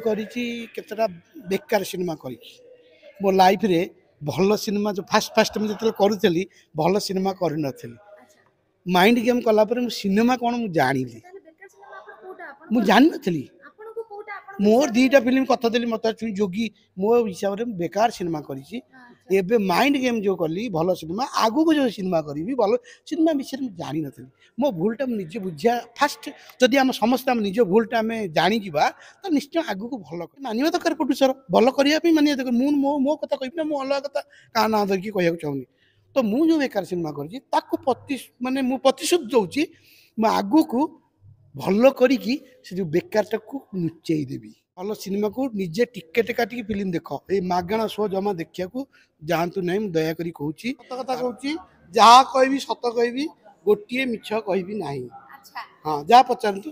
କରିଛି କେତେଟା ବେକାର ସିନେମା କରିଛି ମୋ ଲାଇଫରେ ଭଲ ସିନେମା ଯେଉଁ ଫାଷ୍ଟ ମୁଁ ଯେତେବେଳେ କରୁଥିଲି ଭଲ ସିନେମା କରିନଥିଲି ମାଇଣ୍ଡ ଗେମ୍ କଲା ପରେ ମୁଁ ସିନେମା କ'ଣ ମୁଁ ଜାଣିଲି ମୁଁ ଜାଣିନଥିଲି ମୋର ଦୁଇଟା ଫିଲ୍ମ କଥା ଦେଲି ମୋତେ ଛୁଇଁ ଯୋଗୀ ମୋ ହିସାବରେ ମୁଁ ବେକାର ସିନେମା କରିଛି ଏବେ ମାଇଣ୍ଡ ଗେମ୍ ଯେଉଁ କଲି ଭଲ ସିନେମା ଆଗକୁ ଯେଉଁ ସିନେମା କରିବି ଭଲ ସିନେମା ବିଷୟରେ ମୁଁ ଜାଣିନଥିଲି ମୋ ଭୁଲଟା ମୁଁ ନିଜେ ବୁଝିବା ଫାଷ୍ଟ ଯଦି ଆମେ ସମସ୍ତେ ଆମ ନିଜ ଭୁଲଟା ଆମେ ଜାଣିଯିବା ତ ନିଶ୍ଚୟ ଆଗକୁ ଭଲ ମାନିବା ଦରକାର ପ୍ରଡ୍ୟୁସର ଭଲ କରିବା ପାଇଁ ମାନିବା ଦରକାର ମୁଁ ମୋ କଥା କହିବି ନା ମୁଁ ଅଲଗା କଥା କାହା ନାଁ ଧରିକି କହିବାକୁ ଚାହୁଁନି ତ ମୁଁ ଯେଉଁ ବେକାର ସିନେମା କରିଛି ତାକୁ ମାନେ ମୁଁ ପ୍ରତିଶୋଧ ଦେଉଛି ମୁଁ ଆଗକୁ ଭଲ କରିକି ସେ ଯେଉଁ ବେକାରଟାକୁ ଲୁଚେଇ ଦେବି ଭଲ ସିନେମାକୁ ନିଜେ ଟିକେଟ୍ କାଟିକି ଫିଲ୍ମ ଦେଖ ଏଇ ମାଗଣା ଶୋ ଜମା ଦେଖିବାକୁ ଯାଆନ୍ତୁ ନାହିଁ ମୁଁ ଦୟାକରି କହୁଛି ସତ କଥା କହୁଛି ଯାହା କହିବି ସତ କହିବି ଗୋଟିଏ ମିଛ କହିବି ନାହିଁ ହଁ ଯାହା ପଚାରନ୍ତୁ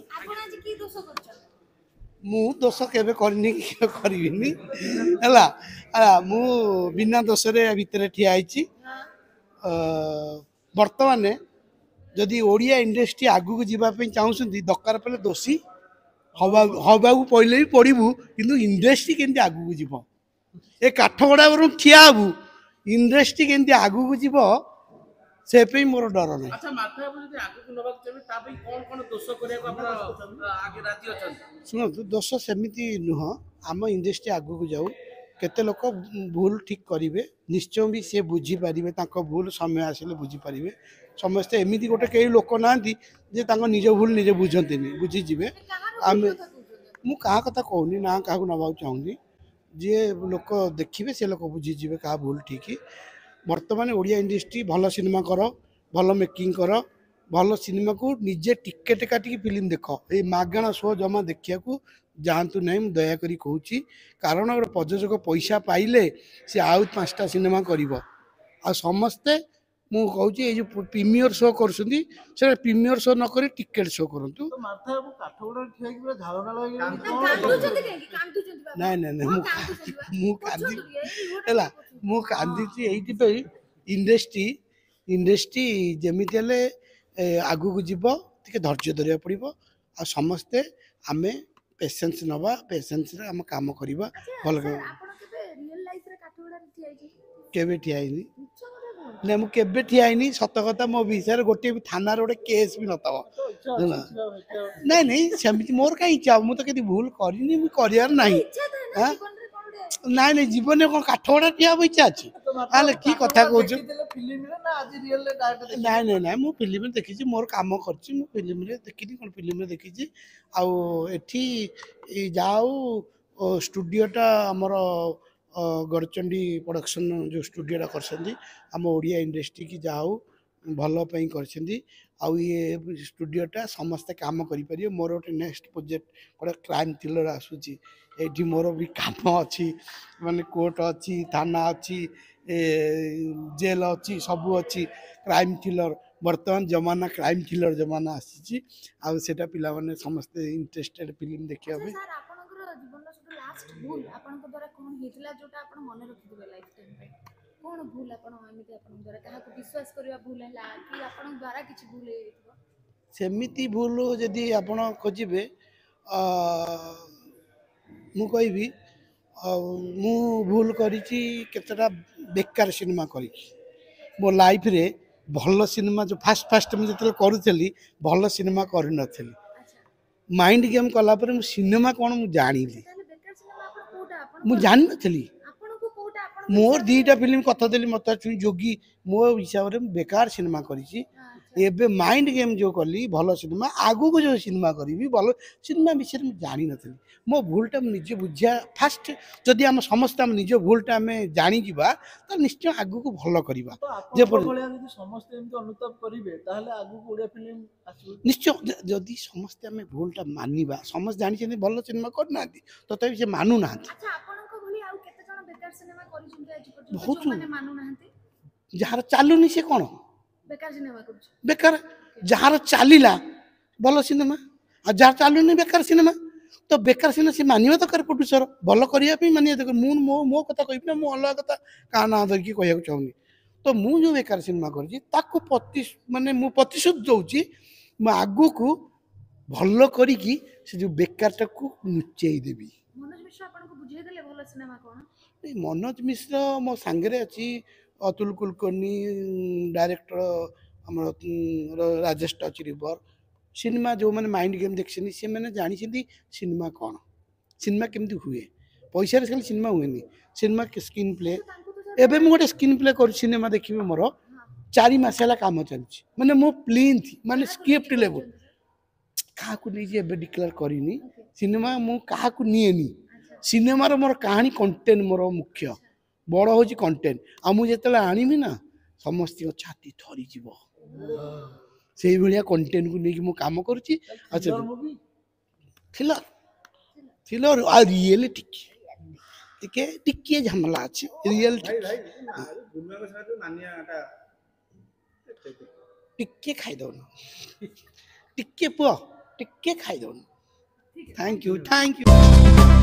ମୁଁ ଦୋଷ କେବେ କରିନି କି କରିବିନି ହେଲା ମୁଁ ବିନା ଦୋଷରେ ଭିତରେ ଠିଆ ହେଇଛି ବର୍ତ୍ତମାନ ଯଦି ଓଡ଼ିଆ ଇଣ୍ଡଷ୍ଟ୍ରି ଆଗକୁ ଯିବା ପାଇଁ ଚାହୁଁଛନ୍ତି ଦରକାର ପଡ଼ିଲେ ଦୋଷୀ ହବାକୁ ପଡ଼ିଲେ ବି ପଡ଼ିବୁ କିନ୍ତୁ ଇଣ୍ଡଷ୍ଟ୍ରି କେମିତି ଆଗକୁ ଯିବ ଏ କାଠଗଡ଼ା ବରଂ ଠିଆ ହେବୁ ଇଣ୍ଡଷ୍ଟ୍ରି କେମିତି ଆଗକୁ ଯିବ ସେ ପାଇଁ ମୋର ଡର ନାହିଁ ଶୁଣନ୍ତୁ ଦୋଷ ସେମିତି ନୁହଁ ଆମ ଇଣ୍ଡଷ୍ଟ୍ରି ଆଗକୁ ଯାଉ କେତେ ଲୋକ ଭୁଲ ଠିକ୍ କରିବେ ନିଶ୍ଚୟ ବି ସେ ବୁଝିପାରିବେ ତାଙ୍କ ଭୁଲ ସମୟ ଆସିଲେ ବୁଝିପାରିବେ ସମସ୍ତେ ଏମିତି ଗୋଟେ କେହି ଲୋକ ନାହାନ୍ତି ଯେ ତାଙ୍କ ନିଜ ଭୁଲ ନିଜେ ବୁଝନ୍ତିନି ବୁଝିଯିବେ ଆମେ ମୁଁ କାହା କଥା କହୁନି ନା କାହାକୁ ନେବାକୁ ଚାହୁଁନି ଯିଏ ଲୋକ ଦେଖିବେ ସେ ଲୋକ ବୁଝିଯିବେ କାହା ଭୁଲ ଠିକ୍ ବର୍ତ୍ତମାନ ଓଡ଼ିଆ ଇଣ୍ଡଷ୍ଟ୍ରି ଭଲ ସିନେମା କର ଭଲ ମେକିଂ କର ଭଲ ସିନେମାକୁ ନିଜେ ଟିକେଟ୍ କାଟିକି ଫିଲ୍ମ ଦେଖ ଏଇ ମାଗଣା ଶୋ ଜମା ଦେଖିବାକୁ ଯାଆନ୍ତୁ ନାହିଁ ମୁଁ ଦୟାକରି କହୁଛି କାରଣ ଗୋଟେ ପ୍ରଯୋଜକ ପଇସା ପାଇଲେ ସେ ଆଉ 5ଟା ସିନେମା କରିବ ଆଉ ସମସ୍ତେ ମୁଁ କହୁଛି ଏଇ ଯେଉଁ ପ୍ରିମିୟର ଶୋ କରୁଛନ୍ତି ସେଟା ପ୍ରିମିୟର ଶୋ ନ କରି ଟିକେଟ୍ ଶୋ କରନ୍ତୁ ନାଇଁ ନାଇଁ ନାଇଁ ମୁଁ କାନ୍ଦି ହେଲା ମୁଁ କାନ୍ଦିଛି ଏଇଥିପାଇଁ ଇଣ୍ଡଷ୍ଟ୍ରି ଯେମିତି ହେଲେ ଆଗକୁ ଯିବ ଟିକେ ଧୈର୍ଯ୍ୟ ଧରିବାକୁ ପଡ଼ିବ ଆଉ ସମସ୍ତେ ଆମେ ପେସେନ୍ସ ନେବା ପେସେନ୍ସରେ ଆମ କାମ କରିବା ଭଲ କେବେ ଠିଆ ହେଇନି ନା ମୁଁ କେବେ ଠିଆ ହେଇନି ସତ କଥା ମୋ ବିଷୟରେ ଗୋଟିଏ ବି ଥାନାରେ ଗୋଟେ କେସ୍ ବି ନଥିବ ନାଇଁ ନାଇଁ ସେମିତି ମୋର କାହିଁ ଇଚ୍ଛା ହବ ମୁଁ ତ କିଛି ଭୁଲ କରିନି ମୁଁ କରିବାର ନାହିଁ ନାଇଁ ନାଇଁ ଜୀବନରେ କ'ଣ କାଠଗଡ଼ା ଠିଆ ହବ ଇଚ୍ଛା ଅଛି ତାହେଲେ କି କଥା କହୁଛୁ ନାଇଁ ନାଇଁ ନାଇଁ ମୁଁ ଫିଲ୍ମରେ ଦେଖିଛି ମୋର କାମ କରିଛି ମୁଁ ଫିଲ୍ମରେ ଦେଖିନି କ'ଣ ଫିଲ୍ମରେ ଦେଖିଛି ଆଉ ଏଠି ଯାହା ହଉ ଷ୍ଟୁଡ଼ିଓଟା ଆମର ଗଡ଼ଚଣ୍ଡୀ ପ୍ରଡକ୍ସନ୍ ଯେଉଁ ଷ୍ଟୁଡ଼ିଓଟା କରିଛନ୍ତି ଆମ ଓଡ଼ିଆ ଇଣ୍ଡଷ୍ଟ୍ରିକି ଯାହା ହଉ ଭଲ ପାଇଁ କରିଛନ୍ତି ଆଉ ଇଏ ଷ୍ଟୁଡ଼ିଓଟା ସମସ୍ତେ କାମ କରିପାରିବେ ମୋର ଗୋଟେ ନେକ୍ସଟ ପ୍ରୋଜେକ୍ଟ ଗୋଟେ କ୍ରାଇମ୍ ଥ୍ରିଲର ଆସୁଛି ଏଇଠି ମୋର ବି କାମ ଅଛି ମାନେ କୋର୍ଟ ଅଛି ଥାନା ଅଛି ଜେଲ୍ ଅଛି ସବୁ ଅଛି କ୍ରାଇମ୍ ଥ୍ରିଲର ବର୍ତ୍ତମାନ ଜମାନା କ୍ରାଇମ୍ ଥ୍ରିଲର ଜମାନା ଆସିଛି ଆଉ ସେଇଟା ପିଲାମାନେ ସମସ୍ତେ ଇଣ୍ଟରେଷ୍ଟେଡ୍ ଫିଲ୍ମ ଦେଖିବା ପାଇଁ କଣ ଭୁଲ ଆପଣ ଏମିତି ଆପଣଙ୍କ ଦ୍ୱାରା କାହାକୁ ବିଶ୍ୱାସ କରିବା ଭୁଲ ହେଲା କି ଆପଣଙ୍କ ଦ୍ୱାରା କିଛି ଭୁଲ ହେଇଯାଇଥିବ ସେମିତି ଭୁଲ ଯଦି ଆପଣ ଖୋଜିବେ ମୁଁ କହିବି ମୁଁ ଭୁଲ କରିଛି କେତେଟା ବେକାର ସିନେମା କରିଛି ମୋ ଲାଇଫରେ ଭଲ ସିନେମା ଯେଉଁ ଫାଷ୍ଟ ମୁଁ ଯେତେବେଳେ କରୁଥିଲି ଭଲ ସିନେମା କରିନଥିଲି ମାଇଣ୍ଡ ଗେମ୍ କଲା ପରେ ମୁଁ ସିନେମା କ'ଣ ମୁଁ ଜାଣିଲି ମୁଁ ଜାଣିନଥିଲି ମୋର ଦୁଇଟା ଫିଲ୍ମ କଥା ଦେଲି ମୋତେ ଛୁଇଁ ଯୋଗୀ ମୋ ହିସାବରେ ମୁଁ ବେକାର ସିନେମା କରିଛି ଏବେ ମାଇଣ୍ଡ ଗେମ୍ ଯେଉଁ କଲି ଭଲ ସିନେମା ଆଗକୁ ଯେଉଁ ସିନେମା କରିବି ଭଲ ସିନେମା ବିଷୟରେ ମୁଁ ଜାଣିନଥିଲି ମୋ ଭୁଲଟା ମୁଁ ନିଜେ ବୁଝିବା ଫାଷ୍ଟ ଯଦି ଆମେ ସମସ୍ତେ ଆମ ନିଜ ଭୁଲଟା ଆମେ ଜାଣିଯିବା ତ ନିଶ୍ଚୟ ଆଗକୁ ଭଲ କରିବା ନିଶ୍ଚୟ ଯଦି ସମସ୍ତେ ଆମେ ଭୁଲଟା ମାନିବା ସମସ୍ତେ ଜାଣିଛନ୍ତି ଭଲ ସିନେମା କରିନାହାନ୍ତି ତଥାପି ସେ ମାନୁନାହାନ୍ତି ବହୁତ ଯାହାର ଚାଲୁନି ସେ କ'ଣ ବେକାର ଯାହାର ଚାଲିଲା ଭଲ ସିନେମା ଆଉ ଯାହାର ଚାଲୁନି ବେକାର ସିନେମା ତ ବେକାର ସିନେମା ସେ ମାନିବା ଦରକାର ପ୍ରଡ୍ୟୁସର ଭଲ କରିବା ପାଇଁ ମାନିବା ଦରକାର ମୁଁ ମୋ କଥା କହିବି ନା ମୁଁ ଅଲଗା କଥା କାହା ନାଁ ଧରିକି କହିବାକୁ ଚାହୁଁନି ତ ମୁଁ ଯେଉଁ ବେକାର ସିନେମା କରିଛି ତାକୁ ମାନେ ମୁଁ ପ୍ରତିଶୋଧ ଦେଉଛି ମୁଁ ଆଗକୁ ଭଲ କରିକି ସେ ଯେଉଁ ବେକାରଟାକୁ ଲୁଚେଇ ଦେବି ମିଶ୍ର ଆପଣଙ୍କୁ ବୁଝେଇ ଦେଲେ ଭଲ ସିନେମା କ'ଣ? ଏ ମନୋଜ ମିଶ୍ର ମୋ ସାଙ୍ଗରେ ଅଛି, ଅତୁଲ କୁଲକର୍ଣ୍ଣୀ ଡାଇରେକ୍ଟର ଆମର ରାଜେଶ ଟଚ୍ ରିଭର। ସିନେମା ଯେଉଁମାନେ ମାଇଣ୍ଡ ଗେମ୍ ଦେଖିଛନ୍ତି ସେମାନେ ଜାଣିଛନ୍ତି ସିନେମା କ'ଣ, ସିନେମା କେମିତି ହୁଏ। ପଇସାରେ ଖାଲି ସିନେମା ହୁଏନି, ସିନେମା ସ୍କ୍ରିନ୍ ପ୍ଲେ। ତାଙ୍କୁ ତ ସାର୍ ଏବେ ମୁଁ ଗୋଟେ ସ୍କ୍ରିନ୍ ପ୍ଲେ କରୁଛି, ସିନେମା ଦେଖିବେ ମୋର 4 ମାସ ହେଲା କାମ ଚାଲିଛି। ମାନେ ମୋ ପ୍ଲିନ୍ଥ ମାନେ ସ୍କ୍ରିପ୍ଟ ଲେବୁଲ କାହାକୁ ନେଇଛି ଏବେ ଡିକ୍ଲେୟାର କରିନି। ସିନେମା ମୁଁ କାହାକୁ ନିଏନି। ସିନେମାର ମୋର କାହାଣୀ କଣ୍ଟେଣ୍ଟ ମୋର ମୁଖ୍ୟ, ବଡ଼ ହେଉଛି କଣ୍ଟେଣ୍ଟ। ଆଉ ମୁଁ ଯେତେବେଳେ ଆଣିବି ନା ସମସ୍ତଙ୍କ ଛାତି ଥରିଯିବ, ସେଇଭଳିଆ କଣ୍ଟେଣ୍ଟକୁ ନେଇକି ମୁଁ କାମ କରୁଛି। ଆଚ୍ଛା ଥିଲର ଥିଲର ଆଉ ରିଏଲ ଟିକେ ଟିକେ ଟିକେ ଝାମେଲା ଅଛି, ରିଏଲ ଟିକେ ଖାଇଦଉନ, ଟିକେ ପୁଅ ଟିକେ ଖାଇଦଉନ। Thank you thank you.